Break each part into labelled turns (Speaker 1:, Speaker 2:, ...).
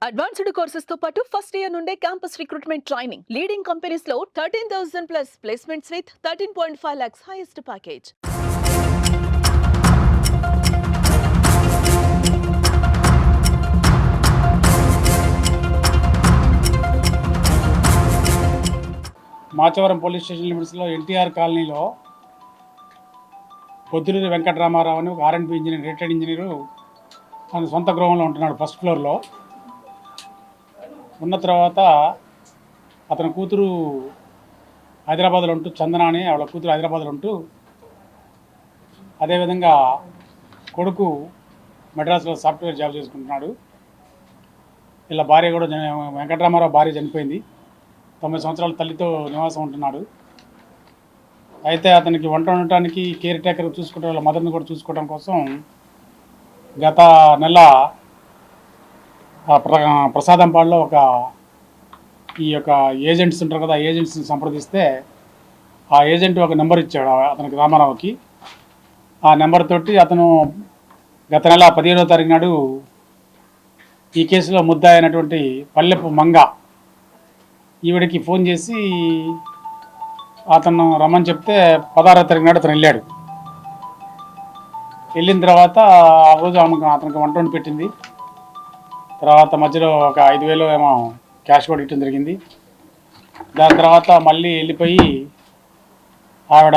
Speaker 1: Advanced courses తో పాటు first year నుండే campus recruitment training leading companies లో 13,000 plus placements with 13.5 lakhs highest package.
Speaker 2: Machavaram police station లిమిట్స్లో ఎన్టీఆర్ కాలనీలో పొద్దులూరి వెంకటరామారావు అని ఒక ఆర్ఎండ్బి ఇంజనీర్, రిటైర్డ్ ఇంజనీరు తన సొంత గృహంలో ఉంటున్నాడు ఫస్ట్ ఫ్లోర్లో. ఉన్న తర్వాత అతని కూతురు హైదరాబాద్లో ఉంటూ, చందన అని వాళ్ళ కూతురు హైదరాబాద్లో ఉంటూ, అదేవిధంగా కొడుకు మెడ్రాస్లో సాఫ్ట్వేర్ జాబ్ చేసుకుంటున్నాడు. ఇలా భార్య కూడా వెంకటరామారావు భార్య చనిపోయింది. 90 సంవత్సరాల తల్లితో నివాసం ఉంటున్నాడు. అయితే అతనికి వంట ఉండటానికి కేర్ టేకర్ చూసుకోవడం, వాళ్ళ మదర్ని కూడా చూసుకోవడం కోసం గత నెల ప్రసాదంపాడులో ఈ యొక్క ఏజెంట్స్ ఉంటారు కదా, ఏజెంట్స్ని సంప్రదిస్తే ఆ ఏజెంట్ ఒక నెంబర్ ఇచ్చాడు అతనికి, రామారావుకి. ఆ నెంబర్ తోటి అతను గత నెల 15వ తారీఖు నాడు ఈ కేసులో ముద్దాయి అయినటువంటి పల్లెపు మంగ ఈవిడికి ఫోన్ చేసి అతను రమ్మని చెప్తే 16వ తారీఖు నాడు అతను వెళ్ళాడు. వెళ్ళిన తర్వాత ఆ రోజు అతనికి వంట వండి పెట్టింది. తర్వాత మధ్యలో ఒక 5,000 ఏమో క్యాష్ కూడా ఇవ్వడం జరిగింది. దాని తర్వాత మళ్ళీ వెళ్ళిపోయి ఆవిడ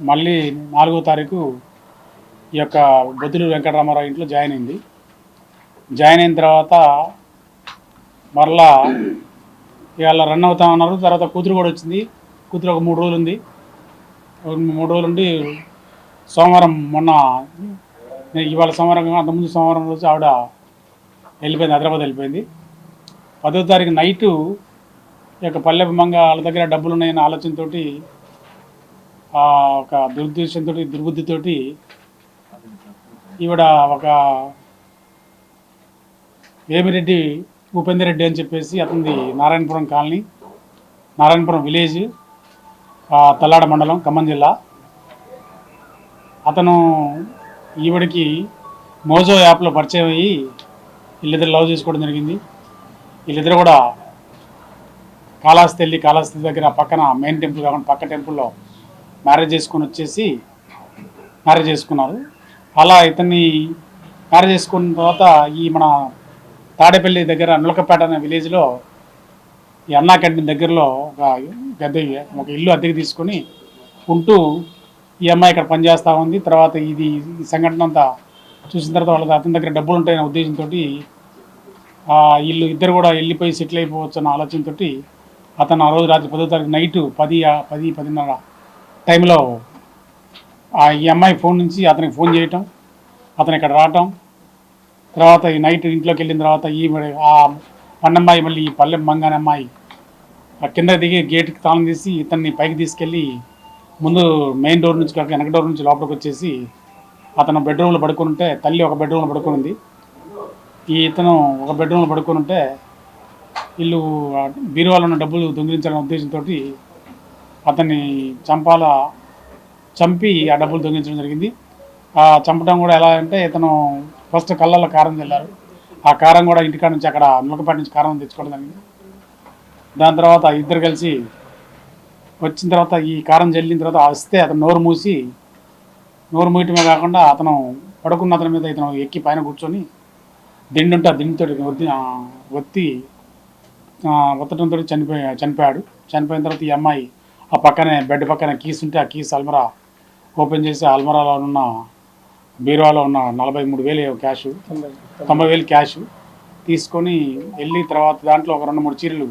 Speaker 2: మళ్ళీ 4వ తారీఖు ఈ యొక్క బొద్దులూరు వెంకటరామారావు ఇంట్లో జాయిన్ అయింది. జాయిన్ అయిన తర్వాత మరలా ఇవాళ రన్ అవుతా ఉన్నారు. తర్వాత కూతురు కూడా వచ్చింది. కూతురు ఒక 3 రోజులు ఉంది. 3 రోజులు ఉండి సోమవారం, ఇవాళ సోమవారం, అంతకుముందు సోమవారం రోజు ఆవిడ వెళ్ళిపోయింది, హైదరాబాద్ వెళ్ళిపోయింది. 10వ తారీఖు నైటు ఈ యొక్క పల్లెపు మంగ వాళ్ళ దగ్గర డబ్బులు ఉన్నాయన్న ఆలోచనతో, ఒక దురుద్దేశంతో, దుర్బుద్ధితోటి ఈవిడ ఒక వేమిరెడ్డి ఉపేందర్ రెడ్డి అని చెప్పేసి అతనిది నారాయణపురం కాలనీ, నారాయణపురం విలేజ్, తల్లాడ మండలం, ఖమ్మం జిల్లా. అతను ఈవిడికి మోజో యాప్లో పరిచయం అయ్యి వీళ్ళిద్దరు లవ్ చేసుకోవడం జరిగింది. వీళ్ళిద్దరు కూడా కాళహస్తి దగ్గర పక్కన మెయిన్ టెంపుల్ కాకుండా పక్క టెంపుల్లో మ్యారేజ్ చేసుకున్నారు. అలా ఇతన్ని మ్యారేజ్ చేసుకున్న తర్వాత ఈ మన తాడేపల్లి దగ్గర నులకపేట అనే విలేజ్లో ఈ అన్నా క్యాంటీన్ దగ్గరలో ఒక ఇల్లు అద్దెకి తీసుకొని ఉంటూ ఈ అమ్మాయి ఇక్కడ పనిచేస్తూ ఉంది. తర్వాత ఈ సంఘటన అంతా చూసిన తర్వాత అతని దగ్గర డబ్బులు ఉంటాయనే ఉద్దేశంతో వీళ్ళు ఇద్దరు కూడా వెళ్ళిపోయి సెటిల్ అయిపోవచ్చు అన్న ఆలోచనతో అతను ఆ రోజు రాత్రి 10వ తారీఖు నైటు 10:30 టైంలో ఈ అమ్మాయి ఫోన్ నుంచి అతనికి ఫోన్ చేయటం, అతను ఇక్కడ రావటం, తర్వాత ఈ నైట్ ఇంట్లోకి వెళ్ళిన తర్వాత ఆ పన్నమ్మాయి మళ్ళీ ఈ పల్లె మంగానే అమ్మాయి కింద దిగి గేట్కి తాళం తీసి ఇతన్ని పైకి తీసుకెళ్ళి ముందు మెయిన్ డోర్ నుంచి కాక వెనక డోర్ నుంచి లోపలికి వచ్చేసి అతను బెడ్రూమ్లో పడుకుని ఉంటే, తల్లి ఒక బెడ్రూమ్లో పడుకునింది, ఇతను ఒక బెడ్రూమ్లో పడుకుని ఉంటే వీళ్ళు బీరువాలో ఉన్న డబ్బులు దొంగిలించాలనే ఉద్దేశంతో అతన్ని చంపి ఆ డబ్బులు దొంగిలించడం జరిగింది. ఆ చంపడం కూడా ఎలా అంటే, ఇతను ఫస్ట్ కళ్ళల్లో కారం చల్లారు. ఆ కారం కూడా ఇంటికాడ నుంచి అక్కడ నులకపేట నుంచి కారం తెచ్చుకోవడం జరిగింది. దాని తర్వాత ఇద్దరు కలిసి వచ్చిన తర్వాత ఈ కారం జల్లిన తర్వాత వస్తే అతను నోరు మూయటమే కాకుండా అతను పడుకున్న అతని మీద ఇతను ఎక్కి పైన కూర్చొని దిండు ఉంటే ఆ దిండుతో ఒత్తడంతో చనిపోయాడు. చనిపోయిన తర్వాత ఈ అమ్మాయి ఆ పక్కనే బెడ్ పక్కన కీస్ ఉంటే ఆ కీస్ అల్మరా ఓపెన్ చేసి అల్మరాలో ఉన్న బీరువాలో ఉన్న 43,000 క్యాష్, 90,000 క్యాష్ తీసుకొని వెళ్ళి తర్వాత దాంట్లో ఒక 2-3 చీరలు,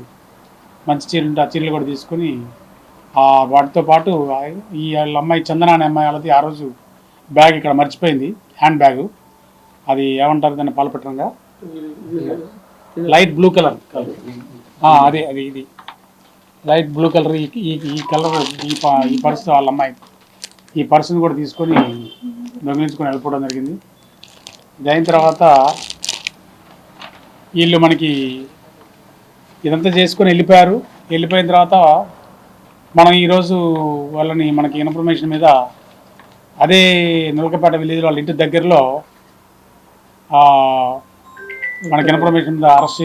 Speaker 2: మంచి చీరలు ఉంటే ఆ చీరలు కూడా తీసుకొని వాటితో పాటు ఈ వాళ్ళ అమ్మాయి చందన అనే అమ్మాయి వాళ్ళది ఆ రోజు బ్యాగ్ ఇక్కడ మర్చిపోయింది, హ్యాండ్ బ్యాగు. అది ఏమంటారు దాన్ని, పాలపెట్టంగా లైట్ బ్లూ కలర్, అది ఇది లైట్ బ్లూ కలర్, ఈ కలర్ ఈ పర్సు వాళ్ళ అమ్మాయి, ఈ పర్సును కూడా తీసుకొని దొంగిలించుకొని వెళ్ళిపోవడం జరిగింది. ఇది అయిన తర్వాత వీళ్ళు మనకి ఇదంతా చేసుకొని వెళ్ళిపోయిన తర్వాత మనం ఈరోజు మనకి ఇన్ఫర్మేషన్ మీద అదే నులకపేట విలేజ్ వాళ్ళ ఇంటి దగ్గరలో మనకి ఇన్ఫర్మేషన్ మీద అరెస్ట్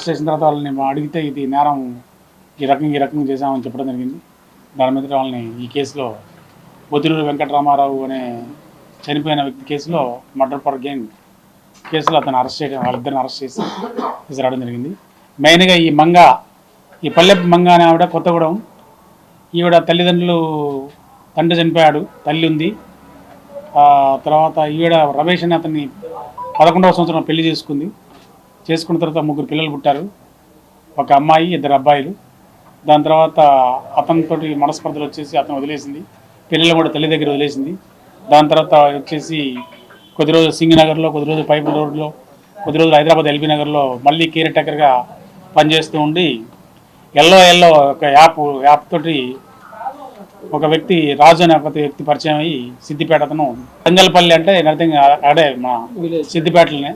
Speaker 2: చేసిన తర్వాత వాళ్ళని అడిగితే ఇది నేరం ఈ రకంగా చేశామని చెప్పడం జరిగింది. దాని మీద వాళ్ళని ఈ కేసులో బొద్దులూరు వెంకటరామారావు అనే చనిపోయిన వ్యక్తి కేసులో మర్డర్ ఫర్ గ్యాంగ్ కేసులో అతను వాళ్ళిద్దరిని అరెస్ట్ చేసి తీసుకురావడం జరిగింది. మెయిన్గా ఈ పల్లెపు మంగ అనే ఆవిడ కొత్తగూడెం. ఈవిడ తల్లిదండ్రులు, తండ్రి చనిపోయాడు, తల్లి ఉంది. తర్వాత ఈవిడ రమేష్ అని అతన్ని 11వ సంవత్సరం పెళ్లి చేసుకున్న తర్వాత 3 పిల్లలు పుట్టారు, ఒక అమ్మాయి 2 అబ్బాయిలు. దాని తర్వాత అతనితోటి మనస్పర్ధలు వచ్చేసి అతను వదిలేసింది, పిల్లలు కూడా తల్లి దగ్గర వదిలేసింది. దాని తర్వాత వచ్చేసి కొద్ది రోజులు సింగనగర్లో, కొద్ది రోజులు పైపుల్ రోడ్లో, కొద్ది రోజులు హైదరాబాద్ ఎల్బీ నగర్లో మళ్ళీ కేర్ టేకర్గా పనిచేస్తూ ఉండి ఎల్లో ఒక యాప్ తోటి ఒక వ్యక్తి రాజు అనే ఒక వ్యక్తి పరిచయం అయ్యి సిద్దిపేట, అతను తంగల్పల్లి అంటే నథింగ్ అడే మా సిద్దిపేటలోనే,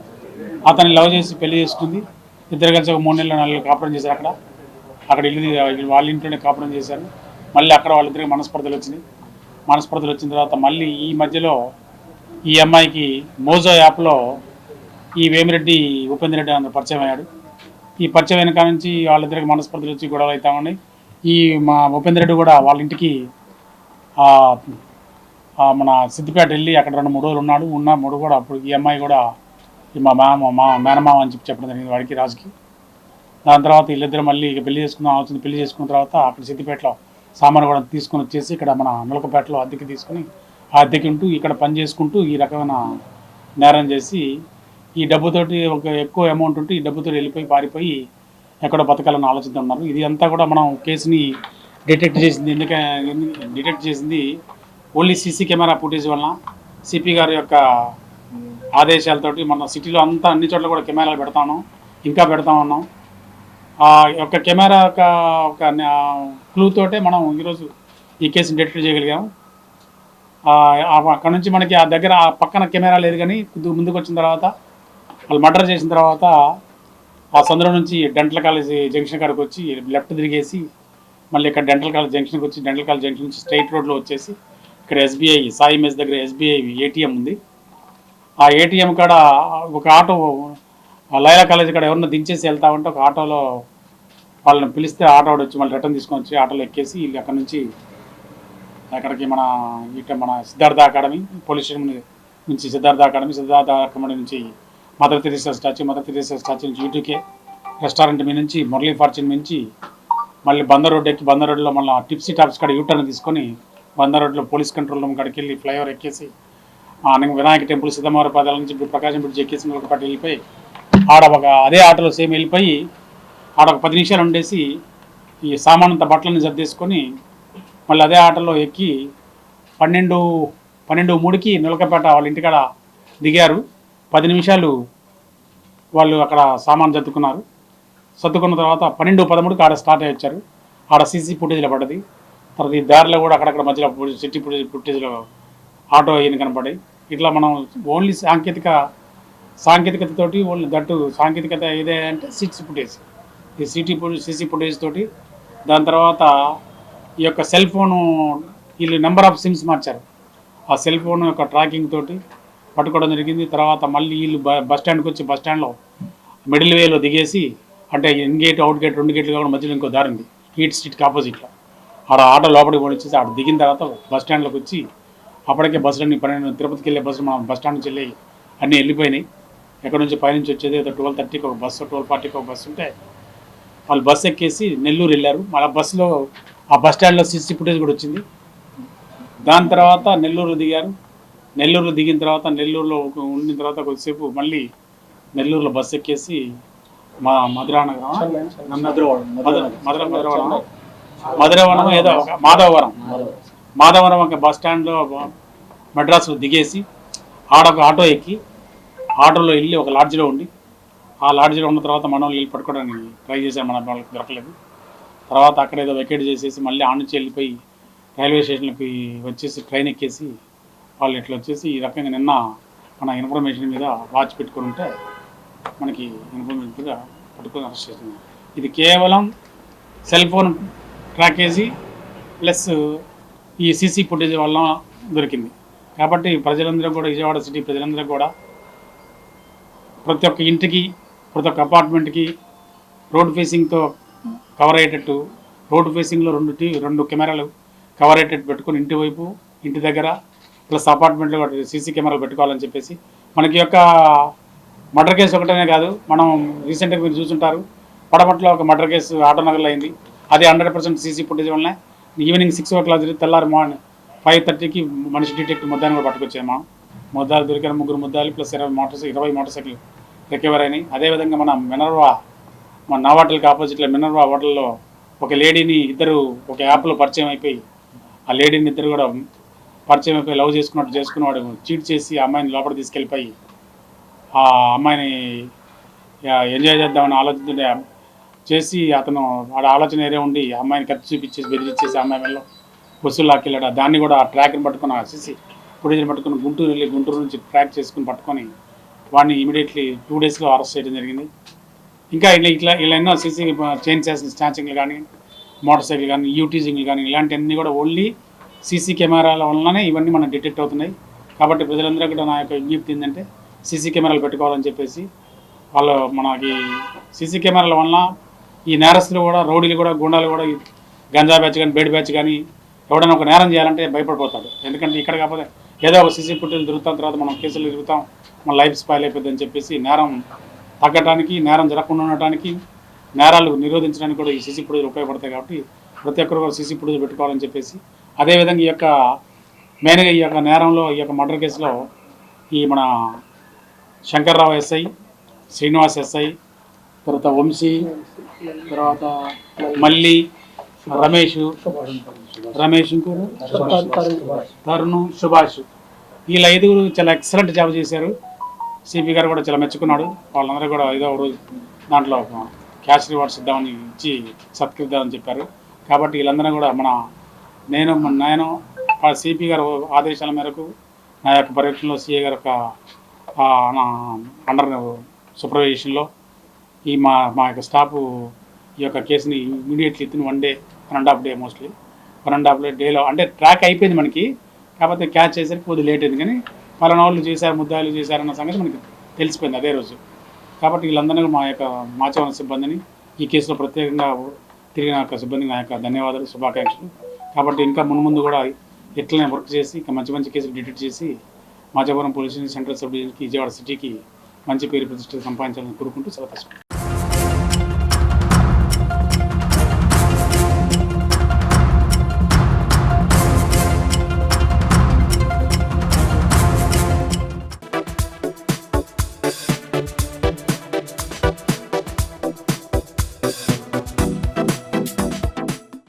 Speaker 2: అతన్ని లవ్ చేసి పెళ్లి చేసుకుంది. ఇద్దరు కలిసి ఒక 3 నెలలు 4 నెలలు కాపురం చేశారు. అక్కడ వాళ్ళ ఇంట్లోనే కాపురం చేశారు. మళ్ళీ అక్కడ వాళ్ళిద్దరికి మనస్పర్ధలు వచ్చిన తర్వాత మళ్ళీ ఈ మధ్యలో ఈ అమ్మాయికి మోజో యాప్లో ఈ వేమిరెడ్డి ఉపేంద్ర రెడ్డి అన్న పరిచయం అయ్యాడు. ఈ పరిచయం అయిన కాడ నుంచి వాళ్ళిద్దరికి మనస్పర్ధలు వచ్చి గొడవలు అవుతామని ఈ మా ఉపేంద్ర రెడ్డి కూడా వాళ్ళ ఇంటికి మన సిద్దిపేట వెళ్ళి అక్కడ 2-3 రోజులు ఉన్నాడు కూడా. అప్పుడు ఈ అమ్మాయి కూడా మా మేనమామ అని చెప్పడం జరిగింది వాడికి, రాజుకి. దాని తర్వాత వీళ్ళిద్దరు మళ్ళీ పెళ్లి చేసుకున్న తర్వాత అక్కడ సిద్దిపేటలో సామాను కూడా తీసుకొని వచ్చేసి ఇక్కడ మన నులకపేటలో అద్దెకి తీసుకుని ఆ అద్దెకి ఉంటూ ఇక్కడ పని చేసుకుంటూ ఈ రకమైన నేరం చేసి ఈ డబ్బుతోటి ఒక ఎక్కువ అమౌంట్ ఉంటే ఈ డబ్బుతో వెళ్ళిపోయి పారిపోయి ఎక్కడో బతకాలని ఆలోచిస్తున్నారు. ఇది అంతా కూడా మనం కేసుని డిటెక్ట్ చేసింది ఓన్లీ సీసీ కెమెరా ఫుటేజ్ వలన, సిపి గారి యొక్క ఆదేశాలతోటి మన సిటీలో అంతా అన్ని చోట్ల కూడా కెమెరాలు ఇంకా పెడతా ఉన్నాం. ఆ యొక్క కెమెరా ఒక క్లూ తోటే మనం ఈరోజు ఈ కేసుని డిటెక్ట్ చేయగలిగాము. అక్కడ నుంచి మనకి ఆ దగ్గర ఆ పక్కన కెమెరా లేదు, కానీ ముందుకు వచ్చిన తర్వాత వాళ్ళు మర్డర్ చేసిన తర్వాత ఆ సందులో నుంచి డెంటల్ కాలేజ్ జంక్షన్ కాడికి వచ్చి లెఫ్ట్ తిరిగేసి మళ్ళీ ఇక్కడ డెంటల్ కాలేజ్ జంక్షన్కి వచ్చి డెంటల్ కాలేజ్ జంక్షన్ నుంచి స్ట్రైట్ రోడ్లో వచ్చేసి ఇక్కడ ఎస్బీఐ సాయి మెస్ దగ్గర ఎస్బీఐ ఏటీఎం ఉంది. ఆ ఏటీఎం కాడ ఒక ఆటో లైలా కాలేజ్ కాడ ఎవరన్నా దించేసి వెళ్తా ఉంటే ఒక ఆటోలో వాళ్ళని పిలిస్తే ఆటో వచ్చి మళ్ళీ రిటర్న్ తీసుకొని వచ్చి ఆటోలో ఎక్కేసి వీళ్ళు అక్కడ నుంచి అక్కడికి మన సిద్ధార్థ అకాడమీ పోలీస్ స్టేషన్ నుంచి సిద్ధార్థ అకాడమీ నుంచి మదర్ తెరీసా స్టాచ్యూ నుంచి యూటీకే రెస్టారెంట్ మీ నుంచి మురళీ ఫార్చ్యూన్ నుంచి మళ్ళీ బందర్ రోడ్ ఎక్కి బందర్ రోడ్లో మళ్ళీ టిప్సీ టాప్స్ కాడ యూటర్న్ తీసుకొని బందర్ రోడ్లో పోలీస్ కంట్రోల్ రూమ్ కాడికి వెళ్ళి ఫ్లైఓవర్ ఎక్కేసి వినాయక టెంపుల్ సిద్ధమౌర పాదాల నుంచి ఇప్పుడు ప్రకాశం బ్రిడ్జ్ ఎక్కేసి ఒకటి వెళ్ళిపోయి అదే ఆటోలో సేమ్ వెళ్ళిపోయి ఆడ ఒక 10 నిమిషాలు ఉండేసి ఈ సామానంత బట్టలను సర్దేసుకొని మళ్ళీ అదే ఆటోలో ఎక్కి 12:03కి నులకపేట వాళ్ళ ఇంటికాడ దిగారు. 10 నిమిషాలు వాళ్ళు అక్కడ సామాన్ సర్దుకున్న తర్వాత 12:13కి ఆడ స్టార్ట్ అయ్యి వచ్చారు. ఆడ సీసీ ఫుటేజ్లో పడ్డది. తర్వాత ఈ దారిలో కూడా అక్కడక్కడ మధ్యలో సిటీ ఫుటేజ్లో ఆటో అయిన కనపడాయి. ఇట్లా మనం ఓన్లీ సాంకేతికతతోటి ఓన్లీ దట్టు సాంకేతికత ఏదే అంటే ఈ సీసీ ఫుటేజ్ తోటి, దాని తర్వాత ఈ యొక్క సెల్ ఫోను వీళ్ళు నెంబర్ ఆఫ్ సిమ్స్ మార్చారు. ఆ సెల్ ఫోన్ యొక్క ట్రాకింగ్ తోటి పట్టుకోవడం జరిగింది. తర్వాత మళ్ళీ వీళ్ళు బస్ స్టాండ్కి వచ్చి బస్ స్టాండ్లో మిడిల్ వేలో దిగేసి, అంటే ఇన్ గేట్ అవుట్ గేట్ 2 గేట్లు కాకుండా మధ్యలో ఇంకో దారి ఉంది ఈట్ స్ట్రీట్కి ఆపోజిట్లో, ఆడ ఆటో లోపలికి పోనిచ్చేసి ఆడ దిగిన తర్వాత బస్ స్టాండ్లోకి వచ్చి అప్పటికే బస్సులన్నీ తిరుపతికి వెళ్ళే బస్సులు మన బస్ స్టాండ్ నుంచి వెళ్ళి అన్నీ వెళ్ళిపోయినాయి. ఎక్కడి నుంచి పైనుంచి వచ్చేది 12:30కి ఒక బస్సు, 12:40కి ఒక బస్సు ఉంటే వాళ్ళు బస్సు ఎక్కేసి నెల్లూరు వెళ్ళారు. మళ్ళీ బస్సులో ఆ బస్ స్టాండ్లో సీసీ ఫుటేజ్ కూడా వచ్చింది. దాని తర్వాత నెల్లూరు దిగిన తర్వాత నెల్లూరులో ఉండిన తర్వాత కొద్దిసేపు మళ్ళీ నెల్లూరులో బస్సు ఎక్కేసి మా మధురవనం ఏదో ఒక మాధవరం ఒక బస్ స్టాండ్లో మద్రాసులో దిగేసి ఆడ ఒక ఆటో ఎక్కి ఆటోలో వెళ్ళి ఒక లాడ్జ్లో ఉండి, ఆ లాడ్జ్లో ఉన్న తర్వాత మన వాళ్ళు వెళ్ళి పట్టుకోవడానికి ట్రై చేశారు, మన వాళ్ళకి దొరకలేదు. తర్వాత అక్కడ ఏదో వెకేట్ చేసేసి మళ్ళీ ఆడ నుంచి వెళ్ళిపోయి రైల్వే స్టేషన్కి వచ్చేసి ట్రైన్ ఎక్కేసి వాళ్ళు ఇట్లా వచ్చేసి ఈ రకంగా నిన్న మన ఇన్ఫర్మేషన్ మీద వాచ్ పెట్టుకుని ఉంటే మనకి ఇన్ఫర్మేషన్ మీద పట్టుకొని అరెస్ట్ చేసింది. ఇది కేవలం సెల్ ఫోన్ ట్రాకేజీ ప్లస్ ఈ సీసీ ఫుటేజ్ వల్ల దొరికింది. కాబట్టి ప్రజలందరూ కూడా, విజయవాడ సిటీ ప్రజలందరూ కూడా ప్రతి ఒక్క ఇంటికి ప్రతి ఒక్క అపార్ట్మెంట్కి రోడ్ ఫేసింగ్తో కవర్ అయ్యేటట్టు రోడ్ ఫేసింగ్లో రెండు కెమెరాలు కవర్ అయ్యేటట్టు పెట్టుకుని ఇంటి వైపు ఇంటి దగ్గర ప్లస్ అపార్ట్మెంట్లో సీసీ కెమెరాలు పెట్టుకోవాలని చెప్పేసి మనకి యొక్క మర్డర్ కేసు ఒకటనే కాదు, మనం రీసెంట్గా మీరు చూసుంటారు పడమట్లో ఒక మర్డర్ కేసు ఆటోనగర్లో అయింది. అది 100% సీసీ ఫుటేజ్ వల్లనే ఈవినింగ్ 6 o'clock జరిగి తెల్లారి మార్నింగ్ 5:30కి మనిషి డిటెక్టివ్ ముద్దాన్ని కూడా పట్టుకొచ్చాము. ముద్దాలు దొరికిన 3 ముద్దాలు ప్లస్ 20 మోటార్ సైకిల్ రికవర్ అయినాయి. అదేవిధంగా మన నవాటల్కి ఆపోజిట్లో మినర్వా హోటల్లో ఒక లేడీని ఇద్దరు ఒక యాప్లో పరిచయం అయిపోయి ఆ లేడీని ఇద్దరు కూడా పరిచయం అయిపోయి లవ్ చేసుకున్నవాడు చీట్ చేసి ఆ అమ్మాయిని లోపల తీసుకెళ్ళిపోయి ఆ అమ్మాయిని ఎంజాయ్ చేద్దామని ఆలోచన చేసి అతను వాడు ఆలోచన ఏరే ఉండి ఆ అమ్మాయిని కత్తి చూపించేసి బెదిరించేసి ఆ అమ్మాయి మెల్లో బస్సులు లాక్కెళ్ళాడు. దాన్ని కూడా ఆ ట్రాక్ని పట్టుకుని సీసీ ఫుటేజ్ని పట్టుకుని గుంటూరు నుంచి ట్రాక్ చేసుకుని పట్టుకొని వాడిని ఇమీడియట్లీ 2 daysలో అరెస్ట్ చేయడం జరిగింది. ఇంకా ఇలా ఎన్నో సీసీ చైన్ స్నాచింగ్లు కానీ మోటార్ సైకిల్ కానీ యూటీజింగ్లు కానీ ఇలాంటివన్నీ కూడా ఓన్లీ సీసీ కెమెరాల వల్లనే ఇవన్నీ మనం డిటెక్ట్ అవుతున్నాయి. కాబట్టి ప్రజలందరూ కూడా నా యొక్క విజ్ఞప్తి ఏంటంటే సీసీ కెమెరాలు పెట్టుకోవాలని చెప్పేసి వాళ్ళు మనకి సీసీ కెమెరాల వలన ఈ నేరస్తులు కూడా రౌడీలు కూడా గుండాలు కూడా గంజా బ్యాచ్ కానీ బేడి బ్యాచ్ కానీ ఎవడైనా ఒక నేరం చేయాలంటే భయపడిపోతాడు. ఎందుకంటే ఇక్కడ కాకపోతే ఏదో ఒక సీసీ ఫుటేజ్ తిరుగుతాం, తర్వాత మనం కేసులు తిరుగుతాం, మన లైఫ్ స్పాయిల్ అయిపోద్ది అని చెప్పేసి నేరం తగ్గడానికి నేరం జరగకుండా ఉండటానికి నేరాలు నిరోధించడానికి కూడా ఈ సీసీ ఫుటేజ్ ఉపయోగపడతాయి. కాబట్టి ప్రతి ఒక్కరు కూడా సీసీ ఫుటేజ్ పెట్టుకోవాలని చెప్పేసి అదేవిధంగా ఈ యొక్క మెయిన్గా ఈ యొక్క నేరంలో ఈ యొక్క మర్డర్ కేసులో ఈ మన శంకర్రావు ఎస్ఐ, శ్రీనివాస్ ఎస్ఐ, తర్వాత వంశీ, తర్వాత మల్లి, రమేష్ తరుణ్, సుభాష్ వీళ్ళ 5 చాలా ఎక్సలెంట్ జాబ్ చేశారు. సిపి గారు కూడా చాలా మెచ్చుకున్నాడు. వాళ్ళందరూ కూడా ఏదో రోజు దాంట్లో క్యాష్ రివార్డ్స్ ఇద్దామని ఇచ్చి సత్కరిద్దామని చెప్పారు. కాబట్టి వీళ్ళందరూ కూడా నేను సిపి గారు ఆదేశాల మేరకు నా యొక్క పర్యవేక్షణలో సిఏ గారి యొక్క అండర్ సూపర్వైజేషన్లో ఈ మా యొక్క స్టాఫ్ ఈ యొక్క కేసుని immediately in 1 day 1.5 day mostly 1.5 డేలో అంటే ట్రాక్ అయిపోయింది మనకి. కాకపోతే క్యాచ్ చేసరికి కొద్దిగా లేట్ అయింది, కానీ పలానా వాళ్ళు చేశారు, ముద్దాయిలు చేశారన్న సంగతి మనకి తెలిసిపోయింది అదే రోజు. కాబట్టి వీళ్ళందరినీ మా యొక్క మాచవరం సిబ్బందిని ఈ కేసులో ప్రత్యేకంగా తిరిగిన యొక్క సిబ్బందికి నా యొక్క ధన్యవాదాలు, శుభాకాంక్షలు. కాబట్టి ఇంకా ముందు కూడా ఎట్లనే వర్క్ చేసి ఇంకా మంచి కేసులు డిటెక్ట్ చేసి Machavaram police station, central sub డివిజన్కి, విజయవాడ సిటీకి మంచి పేరు ప్రతిష్టలు సంపాదించాలని కోరుకుంటూ సెలవు తీసుకుంటాం.